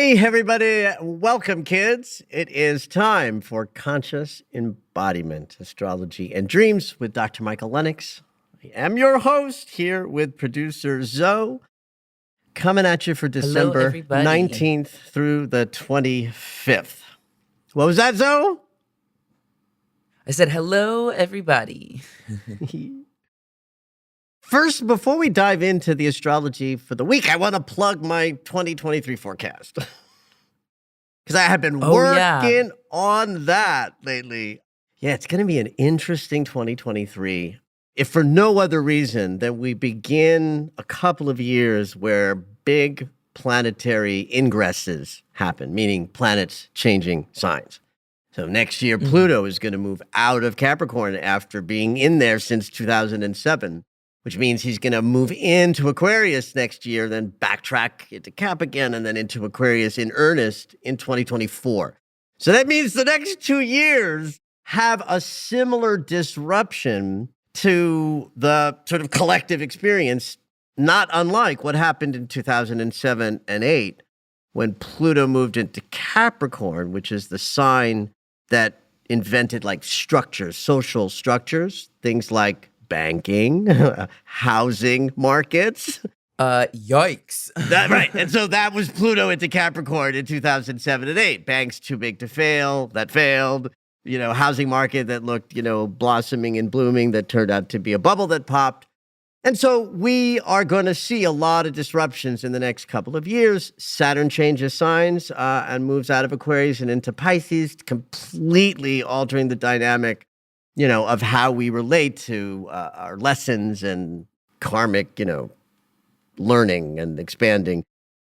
Hey, everybody. Welcome, kids. It is time for Conscious Embodiment, Astrology, and Dreams with Dr. Michael Lennox. I am your host here with producer Zoe, coming at you for December everybody. 19th through the 25th. What was that, Zoe? I said, hello, everybody. First, before we dive into the astrology for the week, I want to plug my 2023 forecast. Because I have been working on that lately. Yeah, it's going to be an interesting 2023. If for no other reason than we begin a couple of years where big planetary ingresses happen, meaning planets changing signs. So next year, Pluto is going to move out of Capricorn after being in there since 2007. Which means he's going to move into Aquarius next year, then backtrack into Cap again, and then into Aquarius in earnest in 2024. So that means the next 2 years have a similar disruption to the sort of collective experience, not unlike what happened in 2007 and 8 when Pluto moved into Capricorn, which is the sign that invented like structures, social structures, things like banking, housing markets. Yikes. Right. And so that was Pluto into Capricorn in 2007 and 8. Banks too big to fail, that failed. Housing market that looked, blossoming and blooming that turned out to be a bubble that popped. And so we are going to see a lot of disruptions in the next couple of years. Saturn changes signs and moves out of Aquarius and into Pisces, completely altering the dynamic of how we relate to our lessons and karmic, learning and expanding.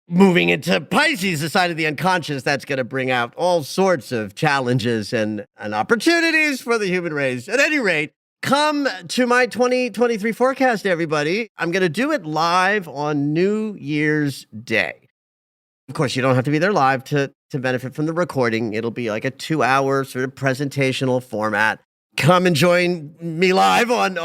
Moving into Pisces, the side of the unconscious, that's going to bring out all sorts of challenges and opportunities for the human race. At any rate, come to my 2023 forecast, everybody. I'm going to do it live on New Year's Day. Of course, you don't have to be there live to benefit from the recording. It'll be like a 2-hour sort of presentational format. Come and join me live on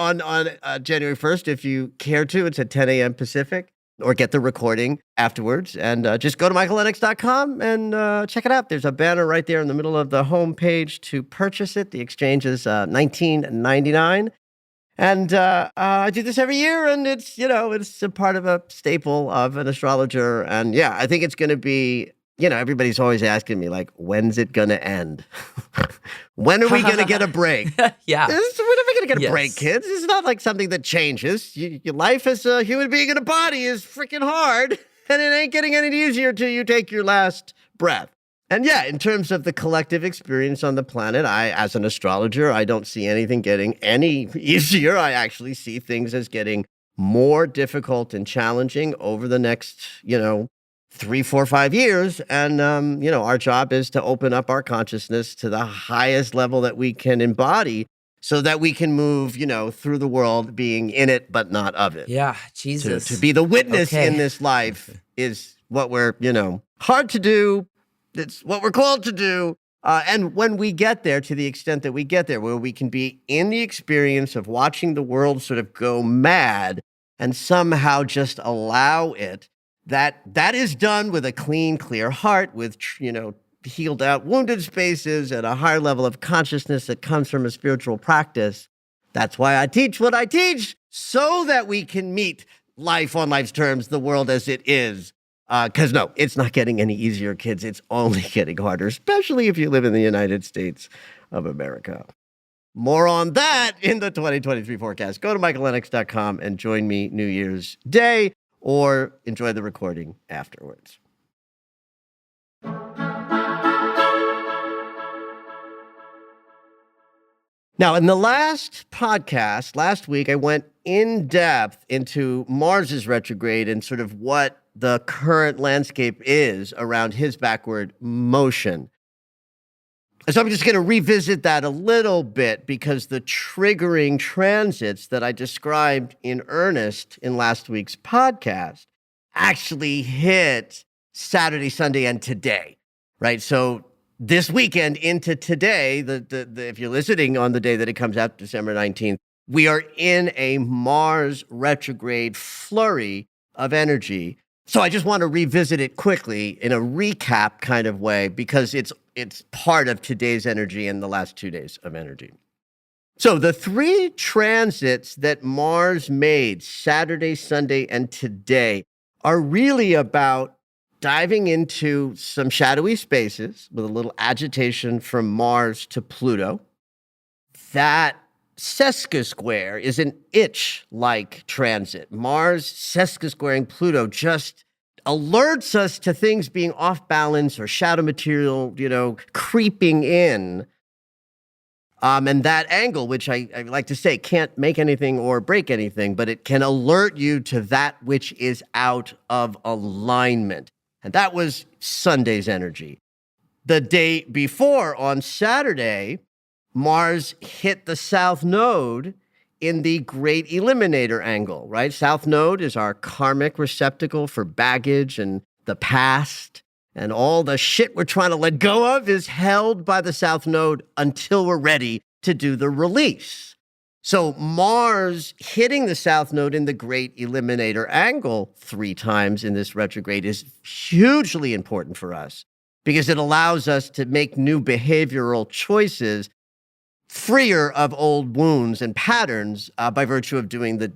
January 1st if you care to. It's at 10 a.m. Pacific, or get the recording afterwards. And just go to michaellennox.com and check it out. There's a banner right there in the middle of the homepage to purchase it. The exchange is $19.99. And I do this every year, and it's a part of a staple of an astrologer. And yeah, I think it's going to be, everybody's always asking me, like, when's it going to end? When are we going to get a break? Yeah. We're never going to get a break, kids. It's not like something that changes. Your life as a human being in a body is freaking hard, and it ain't getting any easier till you take your last breath. And yeah, in terms of the collective experience on the planet, as an astrologer, I don't see anything getting any easier. I actually see things as getting more difficult and challenging over the next, 3, 4, 5 years. And, our job is to open up our consciousness to the highest level that we can embody so that we can move, through the world being in it, but not of it. Yeah, Jesus. To be the witness in this life is what we're, hard to do. It's what we're called to do. And when we get there, to the extent that we get there, where we can be in the experience of watching the world sort of go mad and somehow just allow it, that is done with a clean, clear heart, with, healed out wounded spaces and a higher level of consciousness that comes from a spiritual practice. That's why I teach what I teach, so that we can meet life on life's terms, the world as it is. Because no, it's not getting any easier, kids. It's only getting harder, especially if you live in the United States of America. More on that in the 2023 forecast. Go to michaellennox.com and join me New Year's Day, or enjoy the recording afterwards. Now, in the last podcast, last week, I went in depth into Mars's retrograde and sort of what the current landscape is around his backward motion. So I'm just going to revisit that a little bit, because the triggering transits that I described in earnest in last week's podcast actually hit Saturday, Sunday, and today, right? So this weekend into today, if you're listening on the day that it comes out, December 19th, we are in a Mars retrograde flurry of energy So I just want to revisit it quickly in a recap kind of way because it's part of today's energy and the last 2 days of energy. So the 3 transits that Mars made Saturday, Sunday, and today are really about diving into some shadowy spaces with a little agitation from Mars to Pluto. That sesquisquare is an itch-like transit. Mars sesquisquaring Pluto just alerts us to things being off balance or shadow material, creeping in. And that angle, which I like to say, can't make anything or break anything, but it can alert you to that which is out of alignment. And that was Sunday's energy. The day before, on Saturday, Mars hit the South Node in the Great Eliminator angle, right? South Node is our karmic receptacle for baggage and the past. And all the shit we're trying to let go of is held by the South Node until we're ready to do the release. So Mars hitting the South Node in the Great Eliminator angle 3 times in this retrograde is hugely important for us because it allows us to make new behavioral choices freer of old wounds and patterns by virtue of doing the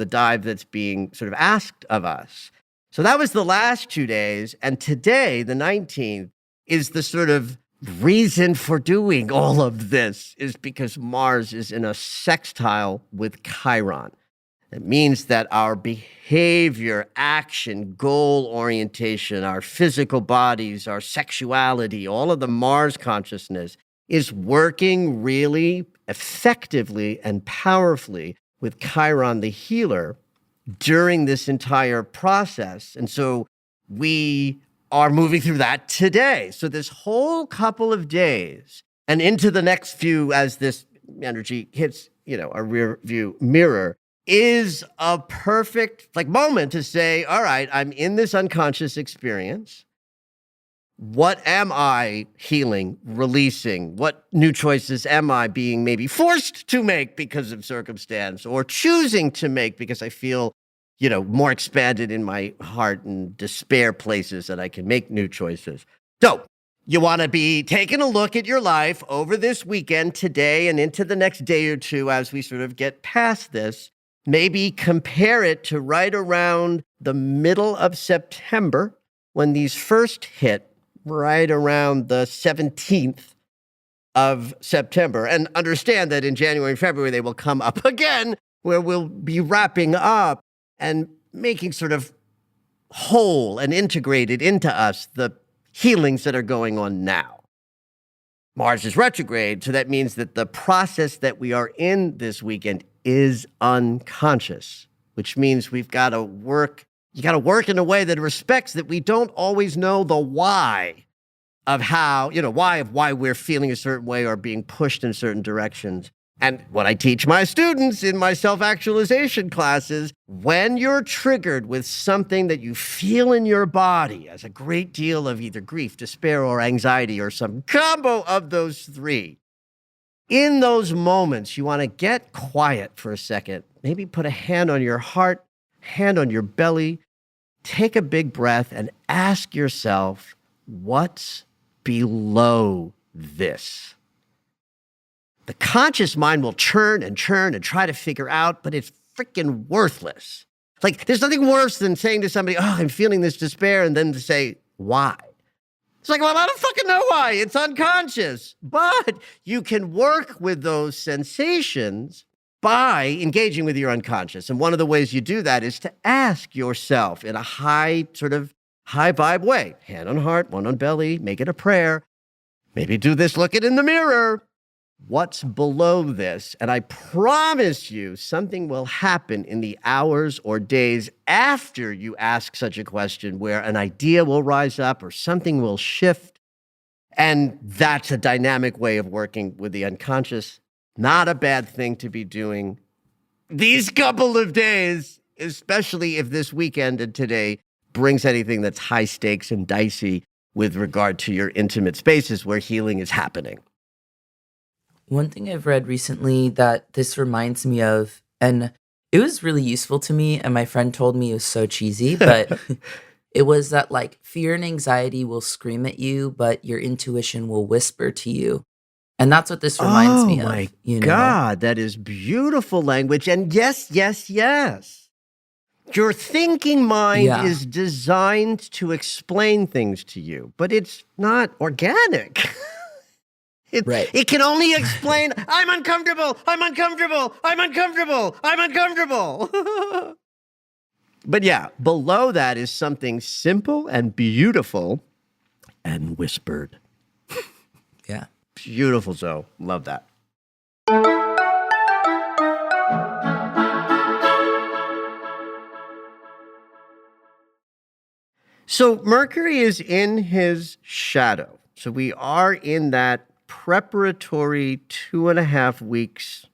dive that's being sort of asked of us. So that was the last 2 days. And today, the 19th, is the sort of reason for doing all of this is because Mars is in a sextile with Chiron. It means that our behavior, action, goal orientation, our physical bodies, our sexuality, all of the Mars consciousness is working really effectively and powerfully with Chiron the healer during this entire process. And so we are moving through that today. So this whole couple of days and into the next few as this energy hits, a rear view mirror is a perfect moment to say, all right, I'm in this unconscious experience. What am I healing, releasing? What new choices am I being maybe forced to make because of circumstance or choosing to make because I feel, more expanded in my heart and despair places that I can make new choices? So you want to be taking a look at your life over this weekend, today, and into the next day or two as we sort of get past this. Maybe compare it to right around the middle of September when these first hit, right around the 17th of September. And understand that in January and February, they will come up again, where we'll be wrapping up and making sort of whole and integrated into us the healings that are going on now. Mars is retrograde, so that means that the process that we are in this weekend is unconscious, which means we've got to work. You got to work in a way that respects that we don't always know the why of how, why we're feeling a certain way or being pushed in certain directions. And what I teach my students in my self-actualization classes, when you're triggered with something that you feel in your body as a great deal of either grief, despair, or anxiety, or some combo of those 3, in those moments, you want to get quiet for a second, maybe put a hand on your heart, hand on your belly, take a big breath and ask yourself, what's below this? The conscious mind will churn and try to figure out, but it's freaking worthless. There's nothing worse than saying to somebody, oh, I'm feeling this despair, and then to say, why? It's well, I don't fucking know why. It's unconscious. But you can work with those sensations by engaging with your unconscious. And one of the ways you do that is to ask yourself in a high vibe way, hand on heart, one on belly, make it a prayer. Maybe do this, look it in the mirror. What's below this? And I promise you something will happen in the hours or days after you ask such a question where an idea will rise up or something will shift. And that's a dynamic way of working with the unconscious. Not a bad thing to be doing these couple of days, especially if this weekend and today brings anything that's high stakes and dicey with regard to your intimate spaces where healing is happening. One thing I've read recently that this reminds me of, and it was really useful to me, and my friend told me it was so cheesy, but It was that like fear and anxiety will scream at you, but your intuition will whisper to you. And that's what this reminds Oh me my of, you know? God, that is beautiful language. And yes, yes, yes. Your thinking mind Yeah, is designed to explain things to you, but it's not organic. It, right. it can only explain, I'm uncomfortable, I'm uncomfortable, I'm uncomfortable, I'm uncomfortable. But yeah, below that is something simple and beautiful and whispered. Yeah. Beautiful, Zoe. Love that. So Mercury is in his shadow. So we are in that preparatory 2.5 weeks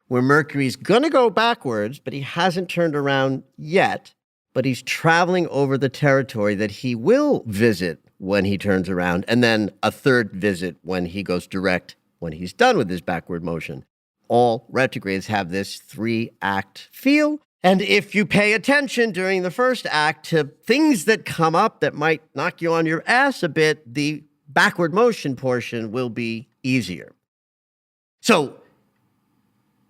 where Mercury's going to go backwards, but he hasn't turned around yet. But he's traveling over the territory that he will visit when he turns around, and then a third visit when he goes direct when he's done with his backward motion. All retrogrades have this 3-act feel. And if you pay attention during the first act to things that come up that might knock you on your ass a bit, the backward motion portion will be easier. So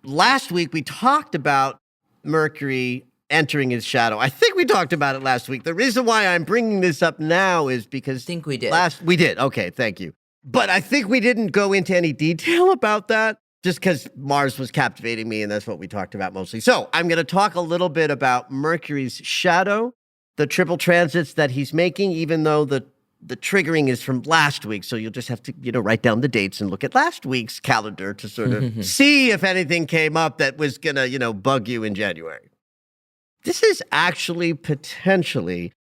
last week we talked about Mercury entering his shadow. I think we talked about it last week. The reason why I'm bringing this up now is because I think we did. we did. Okay, thank you. But I think we didn't go into any detail about that just because Mars was captivating me and that's what we talked about mostly. So I'm going to talk a little bit about Mercury's shadow, the triple transits that he's making, even though the triggering is from last week. So you'll just have to, write down the dates and look at last week's calendar to sort of see if anything came up that was going to, bug you in January. This is actually potentially,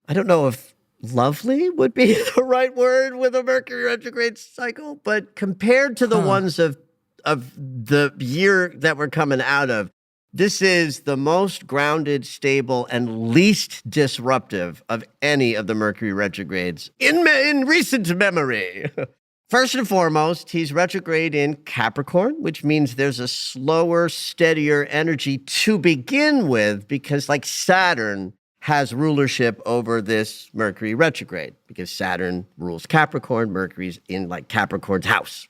I don't know if lovely would be the right word with a Mercury retrograde cycle, but compared to the ones of the year that we're coming out of, this is the most grounded, stable, and least disruptive of any of the Mercury retrogrades in recent memory. First and foremost, he's retrograde in Capricorn, which means there's a slower, steadier energy to begin with because like Saturn has rulership over this Mercury retrograde because Saturn rules Capricorn, Mercury's in like Capricorn's house.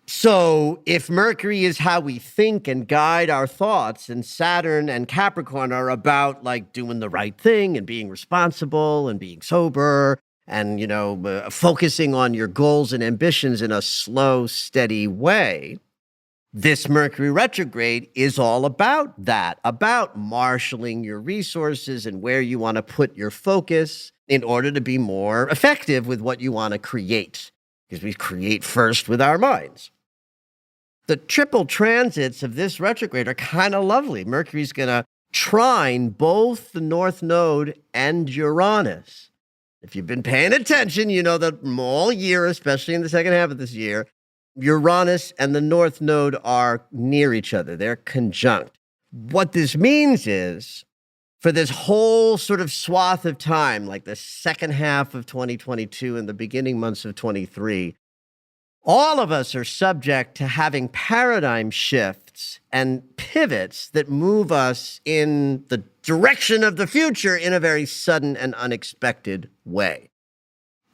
So if Mercury is how we think and guide our thoughts, and Saturn and Capricorn are about like doing the right thing and being responsible and being sober and, focusing on your goals and ambitions in a slow, steady way, this Mercury retrograde is all about that, about marshaling your resources and where you want to put your focus in order to be more effective with what you want to create, because we create first with our minds. The triple transits of this retrograde are kind of lovely. Mercury's going to trine both the North Node and Uranus. If you've been paying attention, you know that all year, especially in the second half of this year, Uranus and the North Node are near each other. They're conjunct. What this means is, for this whole sort of swath of time, like the second half of 2022 and the beginning months of 23, all of us are subject to having paradigm shifts and pivots that move us in the direction of the future in a very sudden and unexpected way.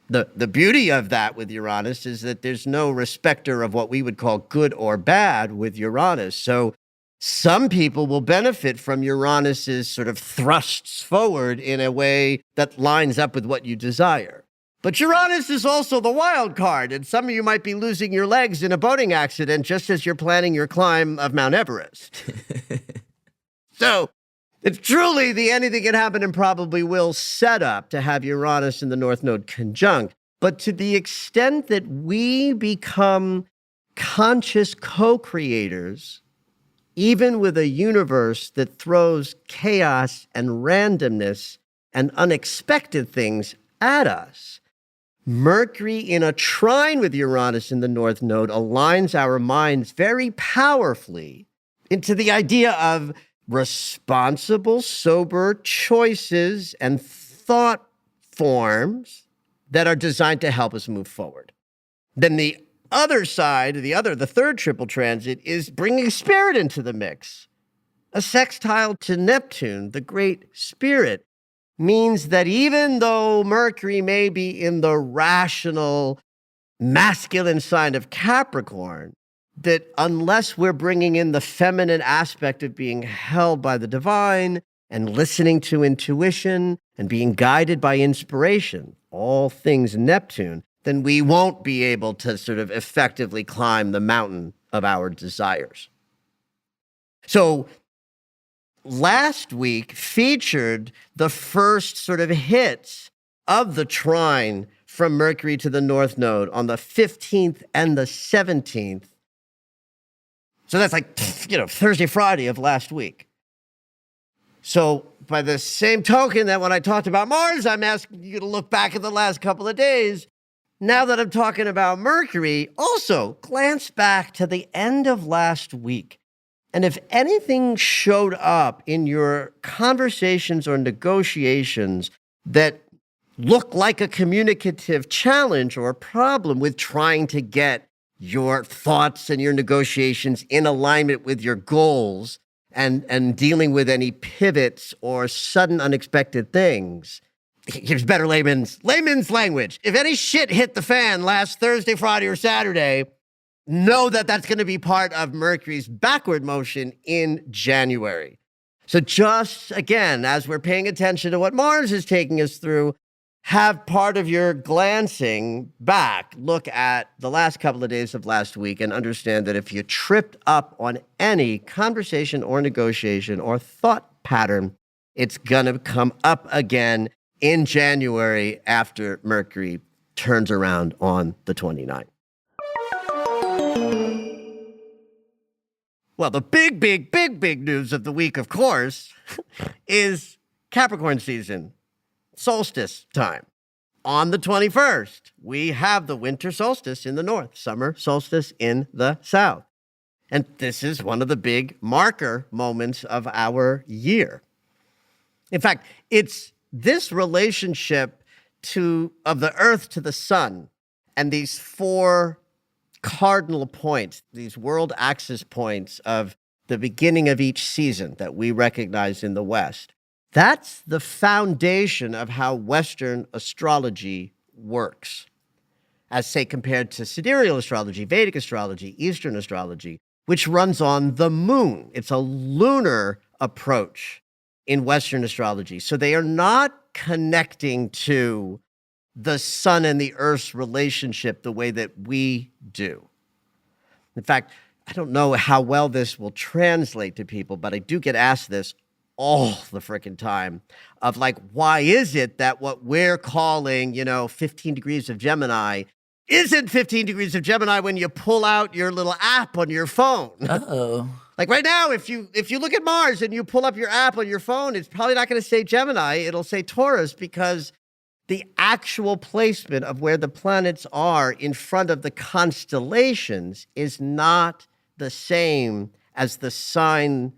The beauty of that with Uranus is that there's no respecter of what we would call good or bad with Uranus. So some people will benefit from Uranus's sort of thrusts forward in a way that lines up with what you desire. But Uranus is also the wild card, and some of you might be losing your legs in a boating accident just as you're planning your climb of Mount Everest. So it's truly the anything can happen and probably will set up to have Uranus and the North Node conjunct. But to the extent that we become conscious co-creators, even with a universe that throws chaos and randomness and unexpected things at us, Mercury in a trine with Uranus in the North Node aligns our minds very powerfully into the idea of responsible, sober choices and thought forms that are designed to help us move forward. Then the other side, the third triple transit is bringing spirit into the mix. A sextile to Neptune, the great spirit, means that even though Mercury may be in the rational, masculine sign of Capricorn, that unless we're bringing in the feminine aspect of being held by the divine and listening to intuition and being guided by inspiration, all things Neptune, then we won't be able to sort of effectively climb the mountain of our desires. So last week featured the first sort of hits of the trine from Mercury to the North Node on the 15th and the 17th. So that's like, Thursday, Friday of last week. So by the same token that when I talked about Mars, I'm asking you to look back at the last couple of days. Now that I'm talking about Mercury, also glance back to the end of last week. And if anything showed up in your conversations or negotiations that look like a communicative challenge or a problem with trying to get your thoughts and your negotiations in alignment with your goals and dealing with any pivots or sudden unexpected things, here's better layman's language. If any shit hit the fan last Thursday, Friday, or Saturday, know that that's going to be part of Mercury's backward motion in January. So just, again, as we're paying attention to what Mars is taking us through, have part of your glancing back, look at the last couple of days of last week and understand that if you tripped up on any conversation or negotiation or thought pattern, it's going to come up again in January after Mercury turns around on the 29th. Well, the big news of the week, of course, is Capricorn season, solstice time. On the 21st, we have the winter solstice in the north, summer solstice in the south. And this is one of the big marker moments of our year. In fact, it's this relationship of the earth to the sun and these four cardinal points, these world axis points of the beginning of each season that we recognize in the West. That's the foundation of how Western astrology works, as, say, compared to sidereal astrology, Vedic astrology, Eastern astrology, which runs on the moon. It's a lunar approach in Western astrology. So they are not connecting to the sun and the earth's relationship the way that we do. In fact, I don't know how well this will translate to people, but I do get asked this all the freaking time of like, why is it that what we're calling, 15 degrees of Gemini isn't 15 degrees of Gemini when you pull out your little app on your phone? Uh-oh. Like right now, if you look at Mars and you pull up your app on your phone, it's probably not going to say Gemini. It'll say Taurus, because the actual placement of where the planets are in front of the constellations is not the same as the sign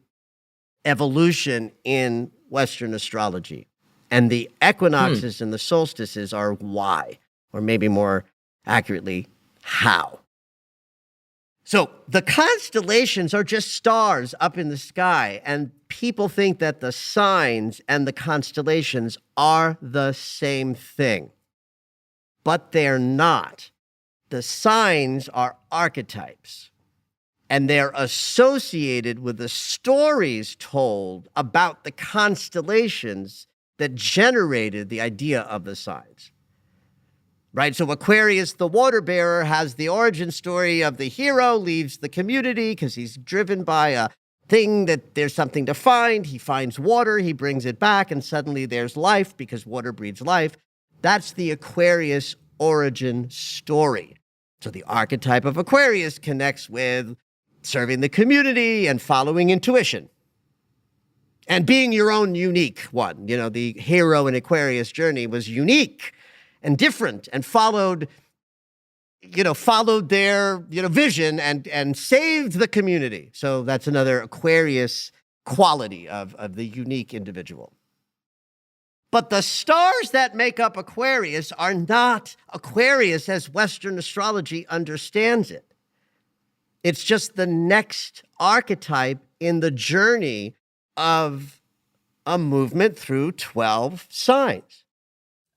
evolution in Western astrology. And the equinoxes and the solstices are why, or maybe more accurately, how. So the constellations are just stars up in the sky, and people think that the signs and the constellations are the same thing. But they're not. The signs are archetypes, and they're associated with the stories told about the constellations that generated the idea of the signs. Right? So Aquarius, the water bearer, has the origin story of the hero, leaves the community because he's driven by a thing that there's something to find. He finds water, he brings it back, and suddenly there's life because water breeds life. That's the Aquarius origin story. So the archetype of Aquarius connects with serving the community and following intuition and being your own unique one. The hero in Aquarius journey was unique and different and followed their, vision and saved the community. So that's another Aquarius quality of the unique individual. But the stars that make up Aquarius are not Aquarius as Western astrology understands it. It's just the next archetype in the journey of a movement through 12 signs.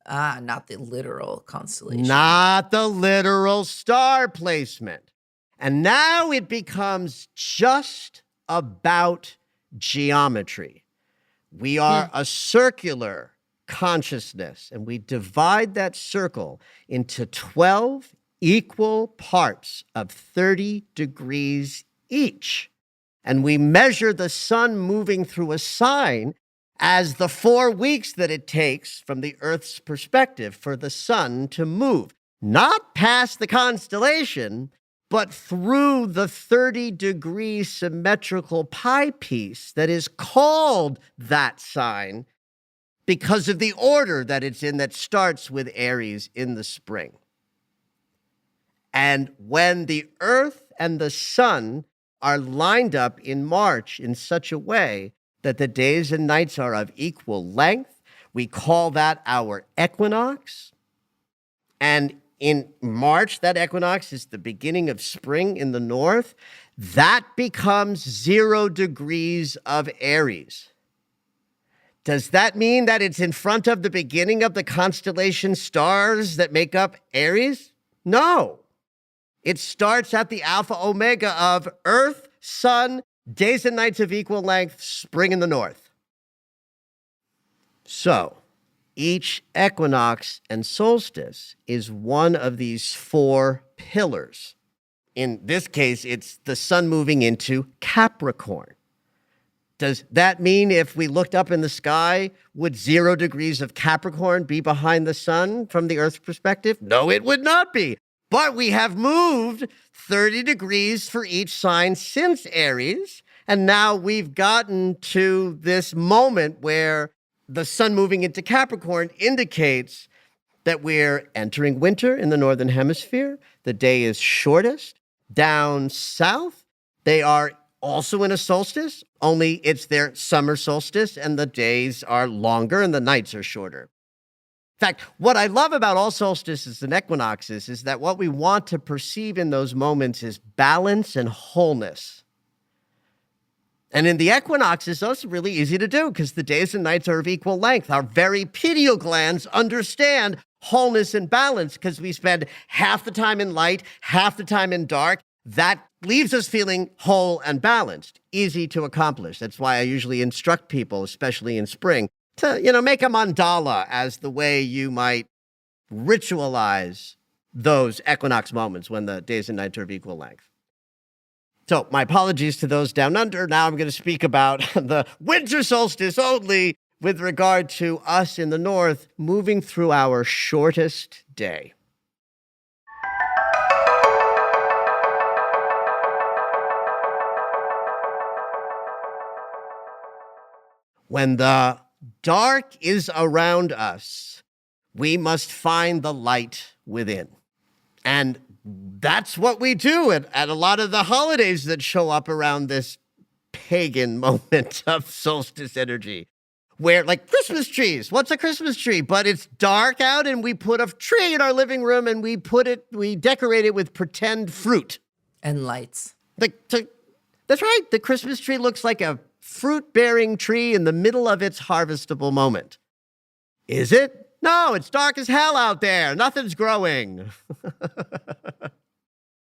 Ah, not the literal constellation. Not the literal star placement. And now it becomes just about geometry. We are a circular consciousness, and we divide that circle into 12 equal parts of 30 degrees each. And we measure the sun moving through a sign as the 4 weeks that it takes from the Earth's perspective for the sun to move, not past the constellation, but through the 30-degree symmetrical pie piece that is called that sign because of the order that it's in that starts with Aries in the spring. And when the Earth and the sun are lined up in March in such a way that the days and nights are of equal length, we call that our equinox. And in March, that equinox is the beginning of spring in the north. That becomes 0 degrees of Aries. Does that mean that it's in front of the beginning of the constellation stars that make up Aries? No. It starts at the alpha omega of Earth, Sun, days and nights of equal length, spring in the north. So, each equinox and solstice is one of these 4 pillars. In this case, it's the sun moving into Capricorn. Does that mean if we looked up in the sky, would 0 degrees of Capricorn be behind the sun from the Earth's perspective? No, it would not be. But we have moved 30 degrees for each sign since Aries, and now we've gotten to this moment where the sun moving into Capricorn indicates that we're entering winter in the northern hemisphere. The day is shortest. Down south, they are also in a solstice, only it's their summer solstice, and the days are longer and the nights are shorter. In fact, what I love about all solstices and equinoxes is that what we want to perceive in those moments is balance and wholeness. And in the equinoxes, that's really easy to do because the days and nights are of equal length. Our very pineal glands understand wholeness and balance because we spend half the time in light, half the time in dark. That leaves us feeling whole and balanced, easy to accomplish. That's why I usually instruct people, especially in spring, to, make a mandala as the way you might ritualize those equinox moments when the days and nights are of equal length. So my apologies to those down under. Now I'm going to speak about the winter solstice only with regard to us in the north moving through our shortest day. When the dark is around us, we must find the light within. And that's what we do at a lot of the holidays that show up around this pagan moment of solstice energy. Where, like Christmas trees, what's a Christmas tree? But it's dark out and we put a tree in our living room and we decorate it with pretend fruit. And lights. That's right. The Christmas tree looks like a fruit-bearing tree in the middle of its harvestable moment. Is it? No, it's dark as hell out there. Nothing's growing.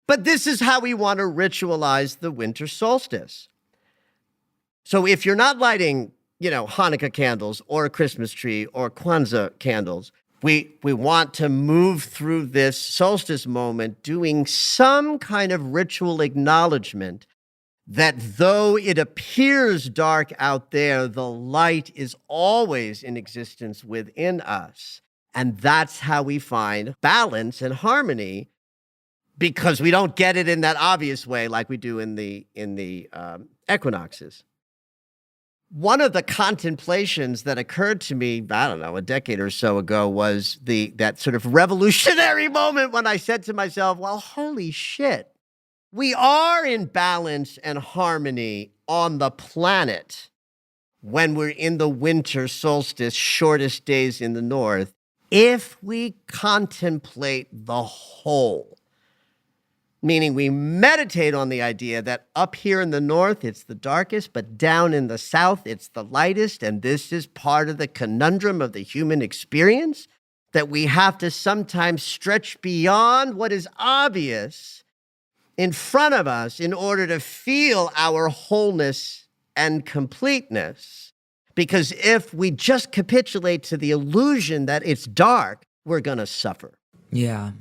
But this is how we want to ritualize the winter solstice. So if you're not lighting, Hanukkah candles or a Christmas tree or Kwanzaa candles, we want to move through this solstice moment doing some kind of ritual acknowledgement that though it appears dark out there, the light is always in existence within us. And that's how we find balance and harmony, because we don't get it in that obvious way like we do in the equinoxes. One of the contemplations that occurred to me, a decade or so ago, was that sort of revolutionary moment when I said to myself, well, holy shit. We are in balance and harmony on the planet when we're in the winter solstice, shortest days in the north, if we contemplate the whole. meaning we meditate on the idea that up here in the north, it's the darkest, but down in the south, it's the lightest. And this is part of the conundrum of the human experience, that we have to sometimes stretch beyond what is obvious in front of us in order to feel our wholeness and completeness. Because if we just capitulate to the illusion that it's dark, we're going to suffer. Yeah.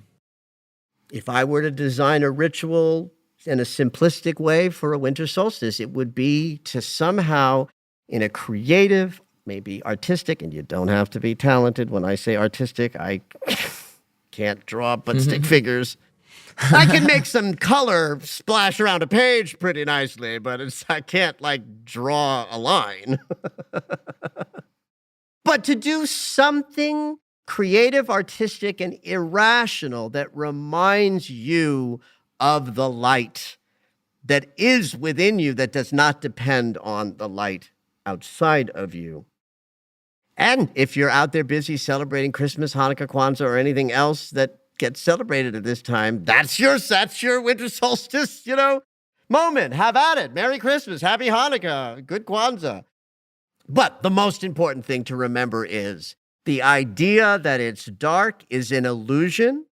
If I were to design a ritual in a simplistic way for a winter solstice, it would be to somehow, in a creative, maybe artistic, and you don't have to be talented. When I say artistic, I can't draw but stick figures. I can make some color splash around a page pretty nicely, but I can't draw a line. But to do something creative, artistic, and irrational that reminds you of the light that is within you, that does not depend on the light outside of you. And if you're out there busy celebrating Christmas, Hanukkah, Kwanzaa, or anything else that gets celebrated at this time, that's your winter solstice, moment. Have at it. Merry Christmas. Happy Hanukkah. Good Kwanzaa. But the most important thing to remember is the idea that it's dark is an illusion.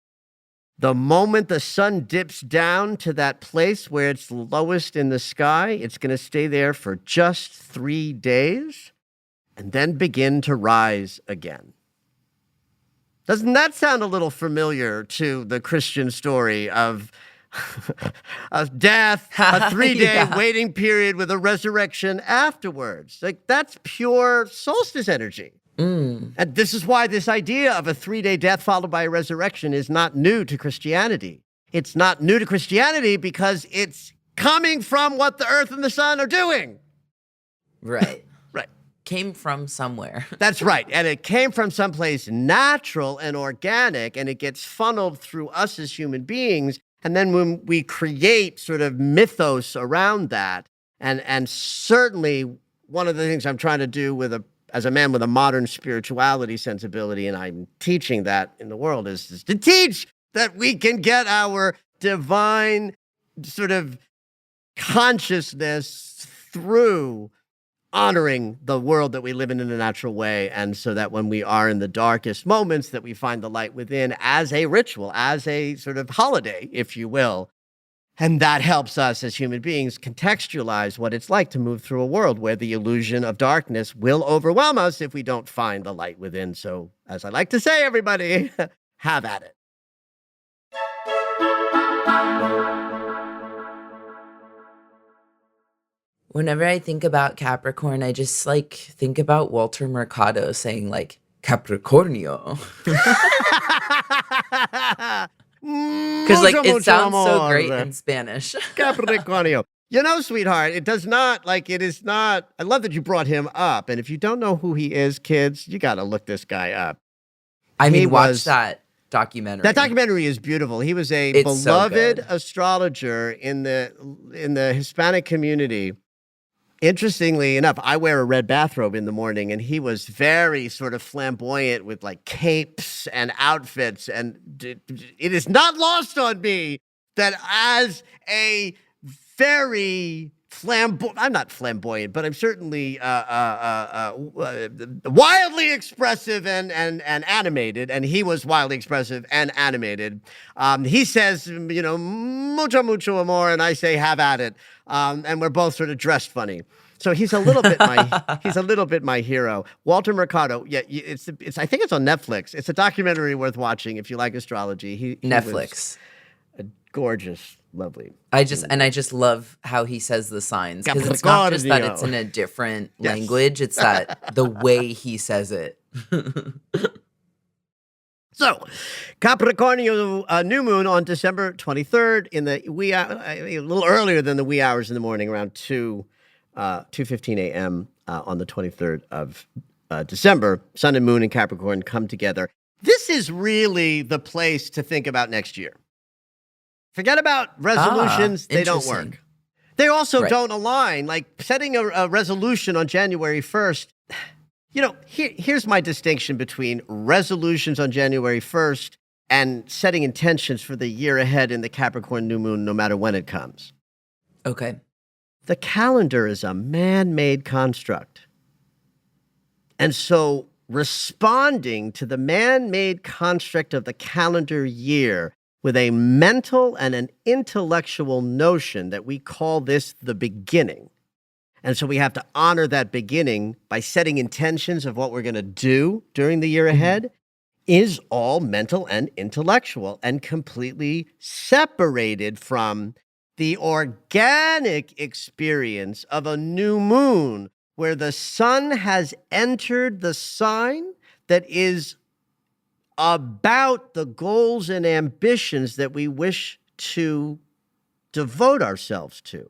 The moment the sun dips down to that place where it's lowest in the sky, it's going to stay there for just 3 days and then begin to rise again. Doesn't that sound a little familiar to the Christian story of death, a 3-day waiting period with a resurrection afterwards? That's pure solstice energy. And this is why this idea of a 3-day death followed by a resurrection is not new to Christianity. It's not new to Christianity because it's coming from what the earth and the sun are doing. Right. Right. Came from somewhere. That's right. And it came from someplace natural and organic, and it gets funneled through us as human beings. And then when we create sort of mythos around that, and certainly one of the things I'm trying to do as a man with a modern spirituality sensibility, and I'm teaching that in the world, is to teach that we can get our divine sort of consciousness through honoring the world that we live in a natural way. And so that when we are in the darkest moments, that we find the light within as a ritual, as a sort of holiday, if you will. And that helps us as human beings contextualize what it's like to move through a world where the illusion of darkness will overwhelm us if we don't find the light within. So, as I like to say, everybody, have at it. Whenever I think about Capricorn, I just think about Walter Mercado saying Capricornio. Because it sounds so great in Spanish. Capricornio. Sweetheart, it does not, it is not, I love that you brought him up. And if you don't know who he is, kids, you got to look this guy up. Watch that documentary. That documentary is beautiful. He was a beloved astrologer in the Hispanic community. Interestingly enough, I wear a red bathrobe in the morning, and he was very sort of flamboyant with capes and outfits. And it is not lost on me that as a very I'm not flamboyant, but I'm certainly wildly expressive and animated, and he was wildly expressive and animated. He says, mucho, mucho amor, and I say, have at it. And we're both sort of dressed funny. So he's a little bit my hero. Walter Mercado. Yeah, it's I think it's on Netflix. It's a documentary worth watching if you like astrology. He Netflix. Was gorgeous, lovely. I just love how he says the signs, because it's not just that it's in a different language. It's that the way he says it. So, Capricornio new moon on December 23rd in the a little earlier than the wee hours in the morning, around 2:15 a.m. On the 23rd of December. Sun and moon and Capricorn come together. This is really the place to think about next year. Forget about resolutions. They don't work. They also don't align. Setting a resolution on January 1st, here's my distinction between resolutions on January 1st and setting intentions for the year ahead in the Capricorn new moon, no matter when it comes. Okay. The calendar is a man-made construct. And so responding to the man-made construct of the calendar year with a mental and an intellectual notion that we call this the beginning. And so we have to honor that beginning by setting intentions of what we're going to do during the year ahead is all mental and intellectual and completely separated from the organic experience of a new moon where the sun has entered the sign that is about the goals and ambitions that we wish to devote ourselves to.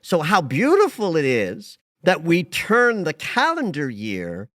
So how beautiful it is that we turn the calendar year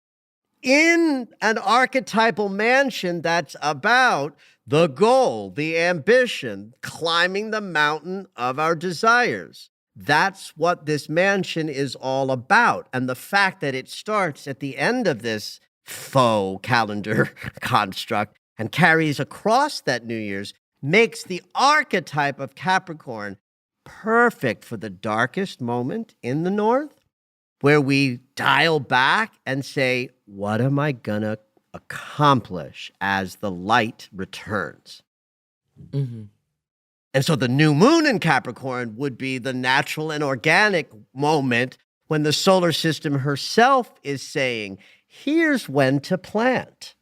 in an archetypal mansion that's about the goal, the ambition, climbing the mountain of our desires. That's what this mansion is all about. And the fact that it starts at the end of this faux calendar construct and carries across that New Year's makes the archetype of Capricorn perfect for the darkest moment in the North, where we dial back and say, what am I going to accomplish as the light returns? Mm-hmm. And so the new moon in Capricorn would be the natural and organic moment when the solar system herself is saying, here's when to plant.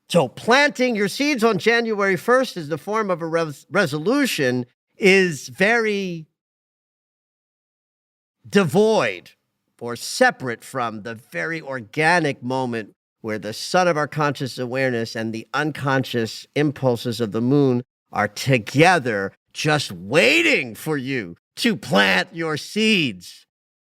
So planting your seeds on January 1st as the form of a resolution is very devoid or separate from the very organic moment where the sun of our conscious awareness and the unconscious impulses of the moon are together just waiting for you to plant your seeds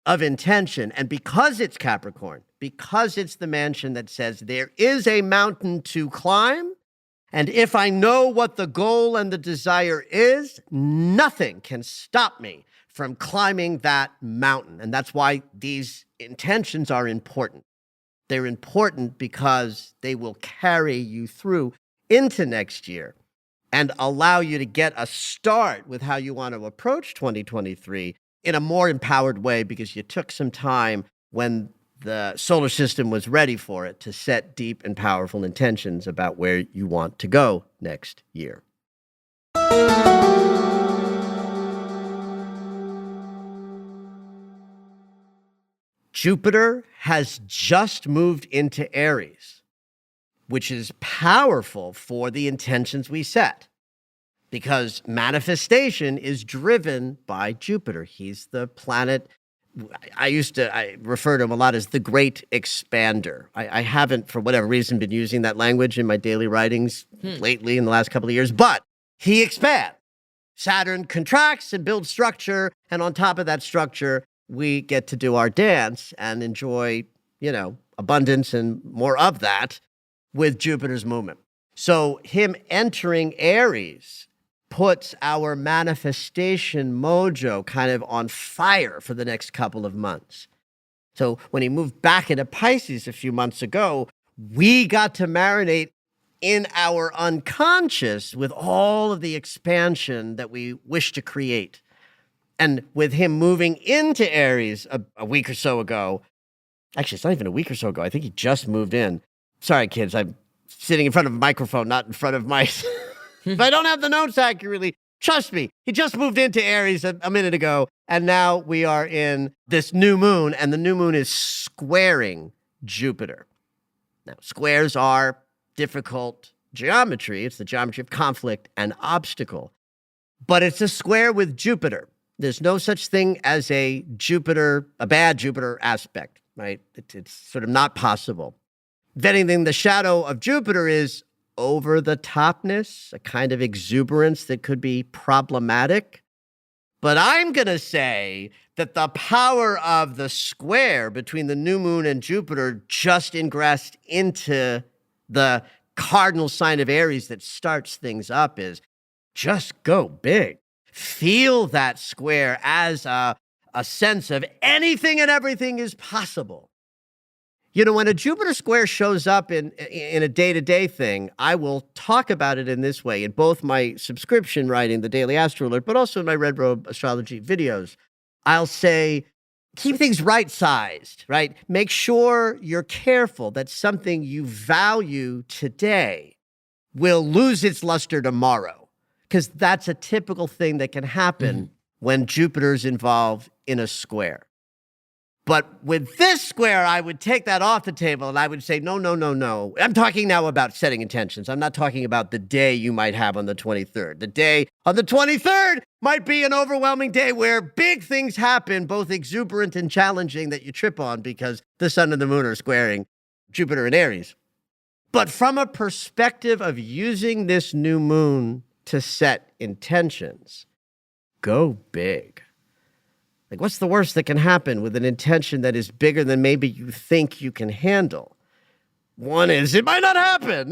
of intention. And because it's Capricorn, because it's the mansion that says there is a mountain to climb, and if I know what the goal and the desire is, nothing can stop me from climbing that mountain. And that's why these intentions are important. They're important because they will carry you through into next year and allow you to get a start with how you want to approach 2023 in a more empowered way because you took some time when the solar system was ready for it to set deep and powerful intentions about where you want to go next year. Jupiter has just moved into Aries, which is powerful for the intentions we set because manifestation is driven by Jupiter. He's the planet. I refer to him a lot as the great expander. I haven't, for whatever reason, been using that language in my daily writings lately in the last couple of years, but he expands. Saturn contracts and builds structure, and on top of that structure, we get to do our dance and enjoy, abundance and more of that with Jupiter's movement. So him entering Aries puts our manifestation mojo kind of on fire for the next couple of months. So when he moved back into Pisces a few months ago, we got to marinate in our unconscious with all of the expansion that we wish to create. And with him moving into Aries a week or so ago, actually, it's not even a week or so ago. I think he just moved in. Sorry, kids, I'm sitting in front of a microphone, not in front of my... If I don't have the notes accurately, trust me, he just moved into Aries a minute ago, and now we are in this new moon, and the new moon is squaring Jupiter. Now, squares are difficult geometry. It's the geometry of conflict and obstacle. But it's a square with Jupiter. There's no such thing as a bad Jupiter aspect, right? It's sort of not possible. If anything, the shadow of Jupiter is over-the-topness, a kind of exuberance that could be problematic. But I'm going to say that the power of the square between the new moon and Jupiter just ingressed into the cardinal sign of Aries that starts things up is just go big. Feel that square as a sense of anything and everything is possible. When a Jupiter square shows up in a day-to-day thing, I will talk about it in this way in both my subscription writing, the Daily Astro Alert, but also in my Red Robe Astrology videos. I'll say, keep things right-sized, right? Make sure you're careful that something you value today will lose its luster tomorrow, because that's a typical thing that can happen when Jupiter's involved in a square. But with this square, I would take that off the table and I would say, no. I'm talking now about setting intentions. I'm not talking about the day you might have on the 23rd. The day on the 23rd might be an overwhelming day where big things happen, both exuberant and challenging, that you trip on because the sun and the moon are squaring Jupiter in Aries. But from a perspective of using this new moon to set intentions, go big. Like, what's the worst that can happen with an intention that is bigger than maybe you think you can handle? One is, it might not happen.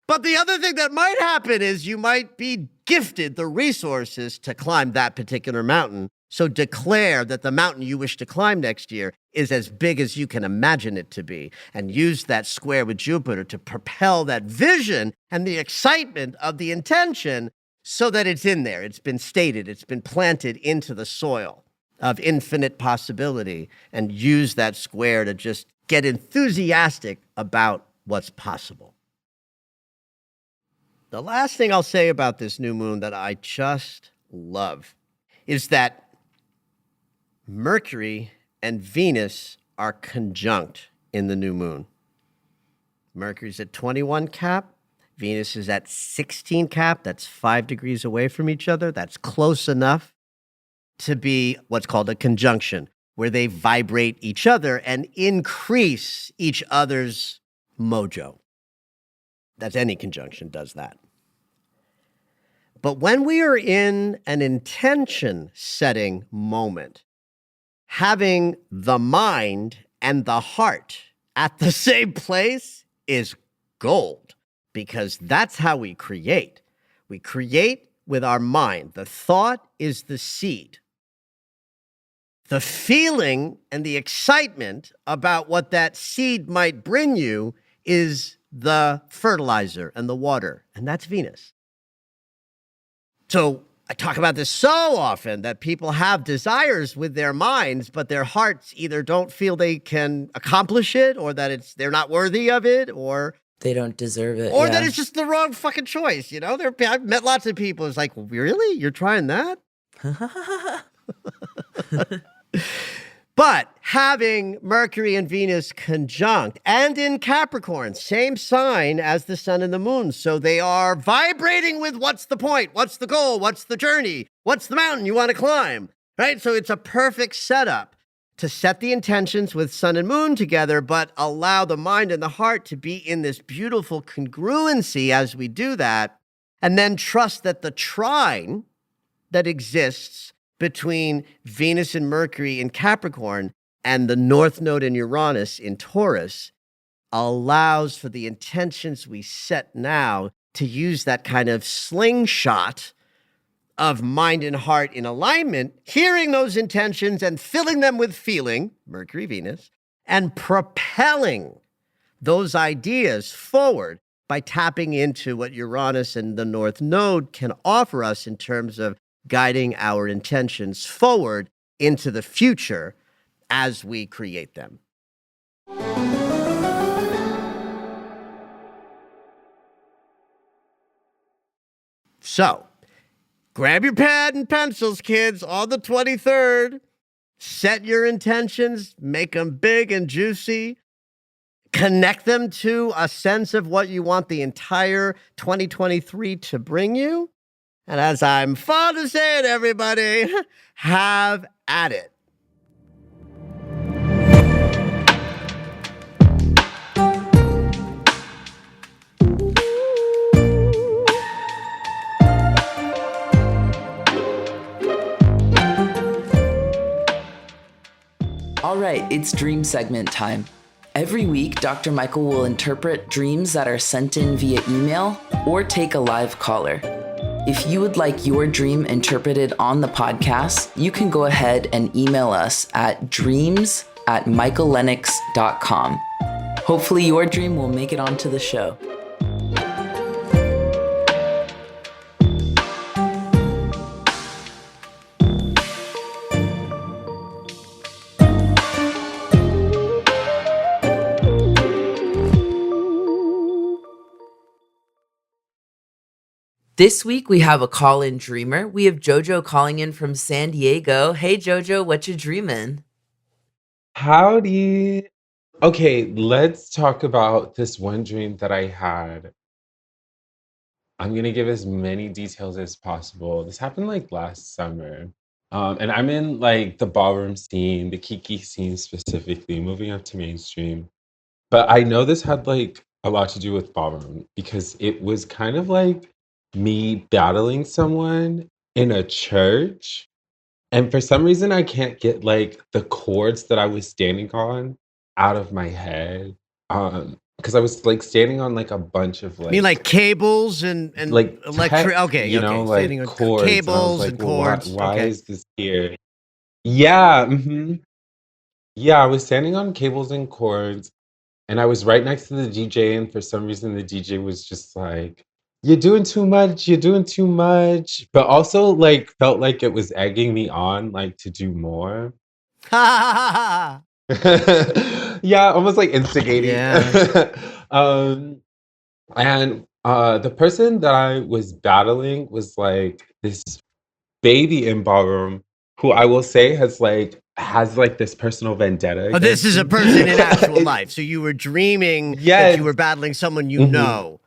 But the other thing that might happen is you might be gifted the resources to climb that particular mountain. So declare that the mountain you wish to climb next year is as big as you can imagine it to be, and use that square with Jupiter to propel that vision and the excitement of the intention so that it's in there. It's been stated. It's been planted into the soil of infinite possibility, and use that square to just get enthusiastic about what's possible. The last thing I'll say about this new moon that I just love is that Mercury and Venus are conjunct in the new moon. Mercury's at 21 Cap. Venus is at 16 Cap. That's 5 degrees away from each other. That's close enough to be what's called a conjunction, where they vibrate each other and increase each other's mojo. That's any conjunction does that. But when we are in an intention setting moment, having the mind and the heart at the same place is gold, because that's how we create. We create with our mind. The thought is the seed. The feeling and the excitement about what that seed might bring you is the fertilizer and the water, and that's Venus. So I talk about this so often, that people have desires with their minds, but their hearts either don't feel they can accomplish it, or that they're not worthy of it, or they don't deserve it. Or that it's just the wrong fucking choice. I've met lots of people. It's like, really? You're trying that? But having Mercury and Venus conjunct and in Capricorn, same sign as the sun and the moon. So they are vibrating with what's the point? What's the goal? What's the journey? What's the mountain you want to climb? Right? So it's a perfect setup to set the intentions with sun and moon together, but allow the mind and the heart to be in this beautiful congruency as we do that, and then trust that the trine that exists between Venus and Mercury in Capricorn and the North Node in Uranus in Taurus allows for the intentions we set now to use that kind of slingshot of mind and heart in alignment, hearing those intentions and filling them with feeling, Mercury, Venus, and propelling those ideas forward by tapping into what Uranus and the North Node can offer us in terms of guiding our intentions forward into the future as we create them. So, grab your pad and pencils, kids, on the 23rd. Set your intentions, make them big and juicy. Connect them to a sense of what you want the entire 2023 to bring you. And as I'm fond of saying, everybody, have at it. All right, it's dream segment time. Every week, Dr. Michael will interpret dreams that are sent in via email or take a live caller. If you would like your dream interpreted on the podcast, you can go ahead and email us at dreams@astrology.com. at michaellennox.com. Hopefully your dream will make it onto the show. This week we have a call-in dreamer. We have Jojo calling in from San Diego. Hey Jojo, what you dreaming? Howdy. Okay, let's talk about this one dream that I had. I'm gonna give as many details as possible. This happened like last summer. And I'm in like the ballroom scene, the kiki scene specifically, moving up to mainstream. But I know this had like a lot to do with ballroom because it was kind of like me battling someone in a church. And for some reason, I can't get like the chords that I was standing on out of my head. Because I was like standing on like a bunch of I mean, like cables and like electric. tech, Okay, okay. like Standing on chords. And I was cables like, and well, why cords. why Okay. is this here? Yeah, yeah, I was standing on cables and cords, and I was right next to the DJ, and for some reason the DJ was just like, "You're doing too much, you're doing too much," but also like felt like it was egging me on like to do more. Yeah, almost like instigating. Yeah. um, and the person that I was battling was like this baby in ballroom who I will say has like this personal vendetta Oh, this against is a me. person in actual It- life. So you were dreaming that you yes. were battling someone you Mhm. know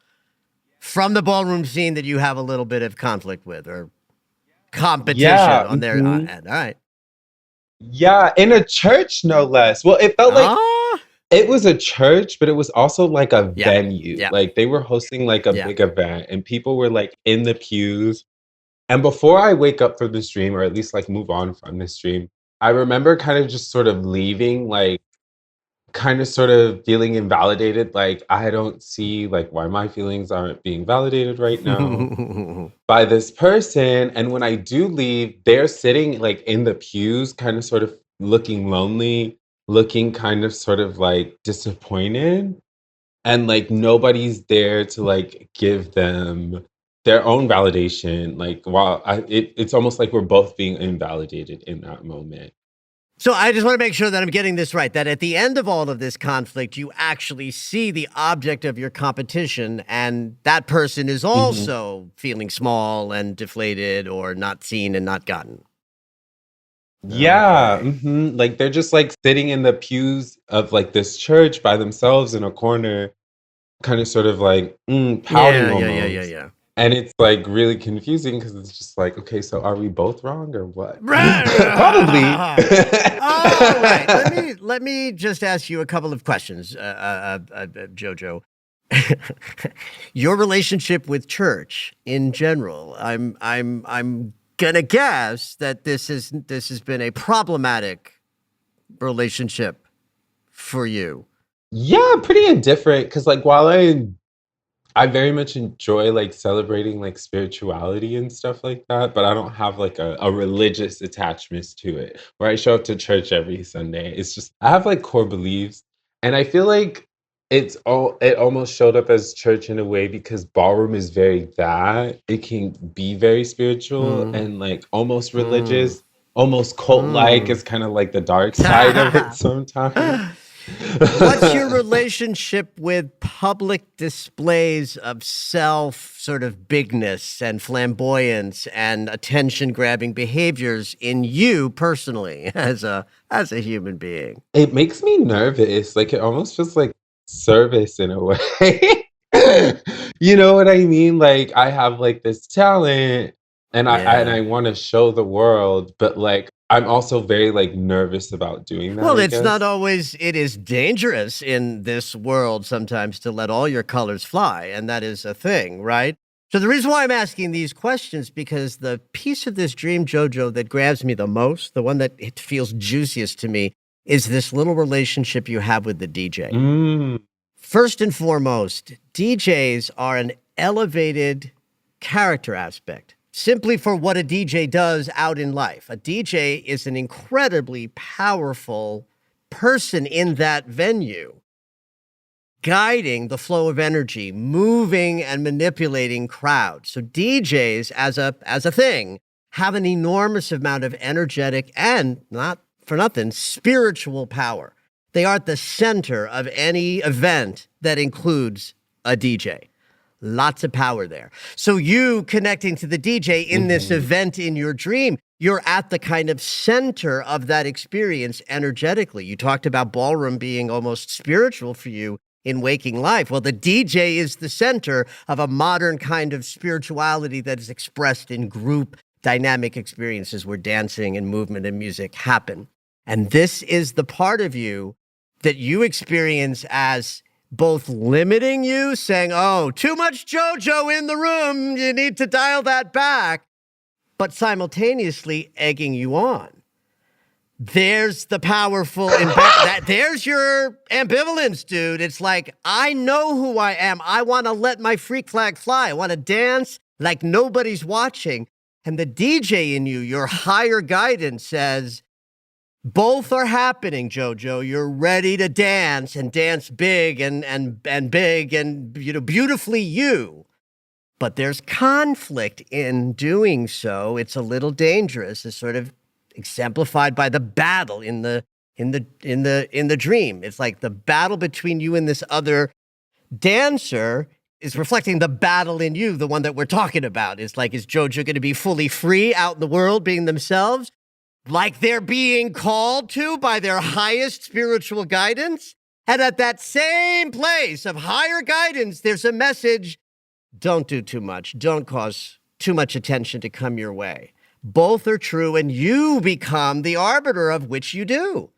from the ballroom scene that you have a little bit of conflict with or competition Yeah. on their end. All right. Yeah, in a church, no less. Well, it felt like Ah. it was a church, but it was also like a Yeah. venue. Yeah. Like they were hosting like a Yeah. big event and people were like in the pews. And before I wake up from this dream, or at least like move on from this dream, I remember kind of just sort of leaving, like kind of sort of feeling invalidated. Like I don't see like why my feelings aren't being validated right now by this person. And when I do leave, they're sitting like in the pews, kind of sort of looking lonely, looking kind of sort of like disappointed. And like nobody's there to like give them their own validation. Like it's almost like we're both being invalidated in that moment. So I just want to make sure that I'm getting this right, that at the end of all of this conflict, you actually see the object of your competition, and that person is Mhm. also feeling small and deflated or not seen and not gotten. Yeah, Okay. like they're just like sitting in the pews of like this church by themselves in a corner, kind of sort of like pouting Yeah, yeah, yeah, yeah, almost. yeah. And it's like really confusing because it's just like, okay, so are we both wrong or what? Probably. Right. All right. Let me just ask you a couple of questions, Jojo. Your relationship with church in general. I'm gonna guess that this has been a problematic relationship for you. Yeah, pretty indifferent because like while I very much enjoy like celebrating like spirituality and stuff like that, but I don't have like a religious attachment to it where I show up to church every Sunday. It's just I have like core beliefs, and I feel like it almost showed up as church in a way because ballroom is very that. It can be very spiritual Hmm. and like almost Hmm. religious, almost cult-like Hmm. is kind of like the dark side of it sometimes. What's your relationship with public displays of self sort of bigness and flamboyance and attention grabbing behaviors in you personally as a human being? It makes me nervous, like, it almost feels like service in a way. You know what I mean? Like, I have, like, this talent, and Yeah. I wanna show the world, but, like, I'm also very, like, nervous about doing that, Well, I it's not guess. always, it is dangerous in this world sometimes to let all your colors fly, and that is a thing, right? So the reason why I'm asking these questions, because the piece of this dream, Jojo, that grabs me the most, the one that it feels juiciest to me, is this little relationship you have with the DJ. Mm. First and foremost, DJs are an elevated character aspect simply for what a DJ does out in life. A DJ is an incredibly powerful person in that venue guiding the flow of energy, moving and manipulating crowds. So DJs as a thing have an enormous amount of energetic and, not for nothing, spiritual power. They are at the center of any event that includes a DJ. Lots of power there. So you connecting to the DJ in this event in your dream, you're at the kind of center of that experience energetically. You talked about ballroom being almost spiritual for you in waking life. Well, the DJ is the center of a modern kind of spirituality that is expressed in group dynamic experiences where dancing and movement and music happen. And this is the part of you that you experience as both limiting you, saying, oh, too much JoJo in the room, you need to dial that back, but simultaneously egging you on. There's the powerful, there's your ambivalence, dude. It's like, I know who I am. I want to let my freak flag fly. I want to dance like nobody's watching. And the DJ in you, your higher guidance says, both are happening, JoJo. You're ready to dance and dance big and big and, you know, beautifully you. But there's conflict in doing so. It's a little dangerous. It's sort of exemplified by the battle in the dream. It's like the battle between you and this other dancer is reflecting the battle in you, the one that we're talking about. It's like, is JoJo going to be fully free out in the world being themselves, like they're being called to by their highest spiritual guidance? And at that same place of higher guidance, there's a message: don't do too much. Don't cause too much attention to come your way. Both are true, and you become the arbiter of which you do.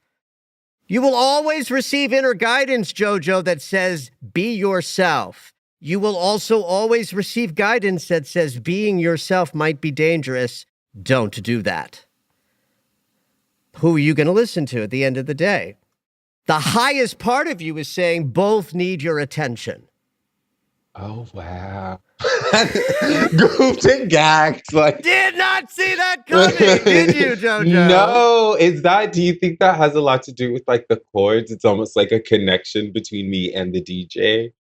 You will always receive inner guidance, JoJo, that says, be yourself. You will also always receive guidance that says being yourself might be dangerous. Don't do that. Who are you going to listen to at the end of the day? The highest part of you is saying both need your attention. Oh, wow. Goofed and gagged. Like, did not see that coming, did you, JoJo? No. Do you think that has a lot to do with like the chords? It's almost like a connection between me and the DJ.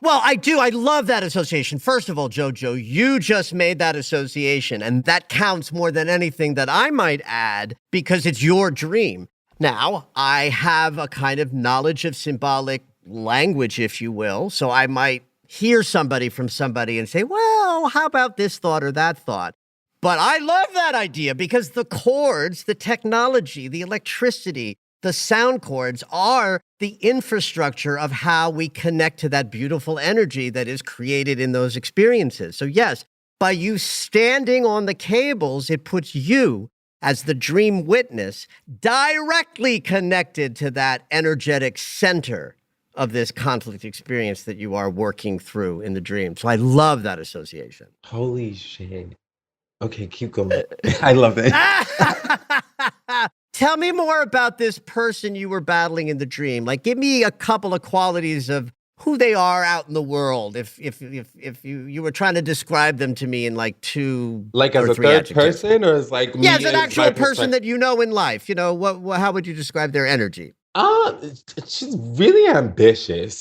Well, I do. I love that association. First of all, JoJo, you just made that association, and that counts more than anything that I might add because it's your dream. Now, I have a kind of knowledge of symbolic language, if you will, so I might hear somebody from somebody and say, well, how about this thought or that thought? But I love that idea because the chords, the technology, the electricity, the sound chords are the infrastructure of how we connect to that beautiful energy that is created in those experiences. So yes, by you standing on the cables, it puts you as the dream witness directly connected to that energetic center of this conflict experience that you are working through in the dream. So I love that association. Holy shit. Okay, keep going. I love it. Tell me more about this person you were battling in the dream. Like, give me a couple of qualities of who they are out in the world. If you were trying to describe them to me in like two, like or as a three third adjectives. person, or as like me as an actual my person that you know in life. You know, how would you describe their energy? She's really ambitious.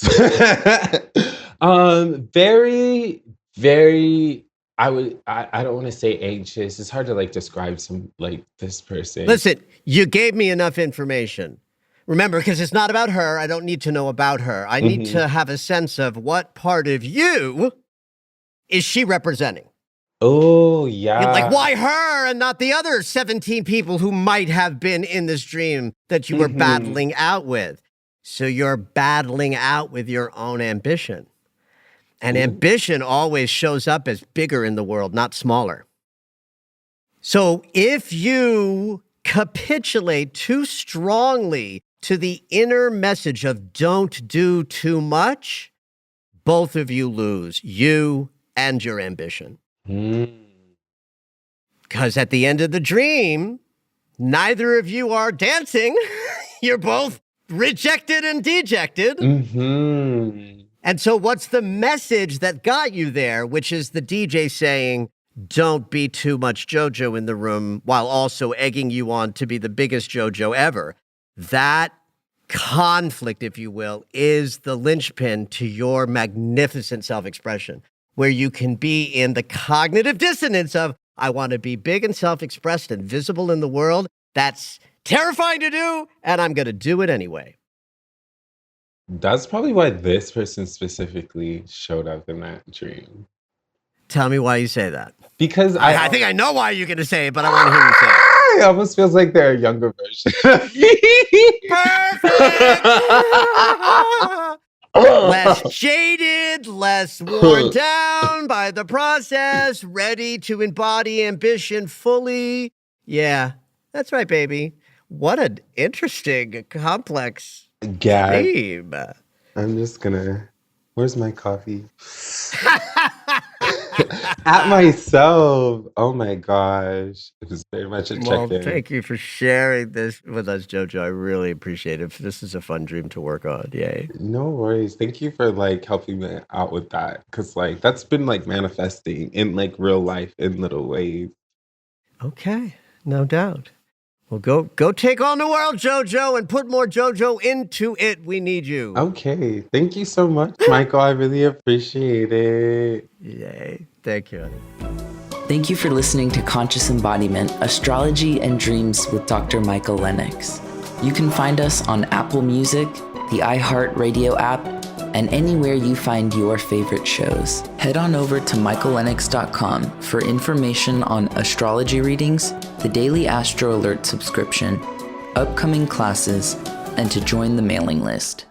Very, very. I don't want to say anxious. It's hard to like describe this person. Listen, you gave me enough information. Remember, because it's not about her. I don't need to know about her. I need to have a sense of what part of you is she representing. Oh, yeah. Like, why her and not the other 17 people who might have been in this dream that you were battling out with? So you're battling out with your own ambition. And ambition always shows up as bigger in the world, not smaller. So if you capitulate too strongly to the inner message of don't do too much, both of you lose, you and your ambition. Because at the end of the dream, neither of you are dancing. You're both rejected and dejected. And so what's the message that got you there, which is the DJ saying, don't be too much JoJo in the room while also egging you on to be the biggest JoJo ever. That conflict, if you will, is the linchpin to your magnificent self-expression, where you can be in the cognitive dissonance of, I want to be big and self-expressed and visible in the world. That's terrifying to do, and I'm going to do it anyway. That's probably why this person specifically showed up in that dream. Tell me why you say that. Because I think I know why you're going to say it, but I want to hear you say it. It almost feels like they're a younger version of me. Perfect! Less jaded, less worn down by the process, ready to embody ambition fully. Yeah, that's right, baby. What an interesting, complex dream. I'm just gonna... Where's my coffee? At myself. Oh my gosh. It was very much a check-in. Well, thank you for sharing this with us, Jojo. I really appreciate it. This is a fun dream to work on. Yay. No worries. Thank you for like helping me out with that. Cause like that's been like manifesting in like real life in little ways. Okay, no doubt. Well, go take on the world, Jojo, and put more Jojo into it. We need you. Okay. Thank you so much, Michael. I really appreciate it. Yay. Thank you, honey. Thank you for listening to Conscious Embodiment, Astrology and Dreams with Dr. Michael Lennox. You can find us on Apple Music, the iHeartRadio app, and anywhere you find your favorite shows. Head on over to michaellennox.com for information on astrology readings, the Daily Astro Alert subscription, upcoming classes, and to join the mailing list.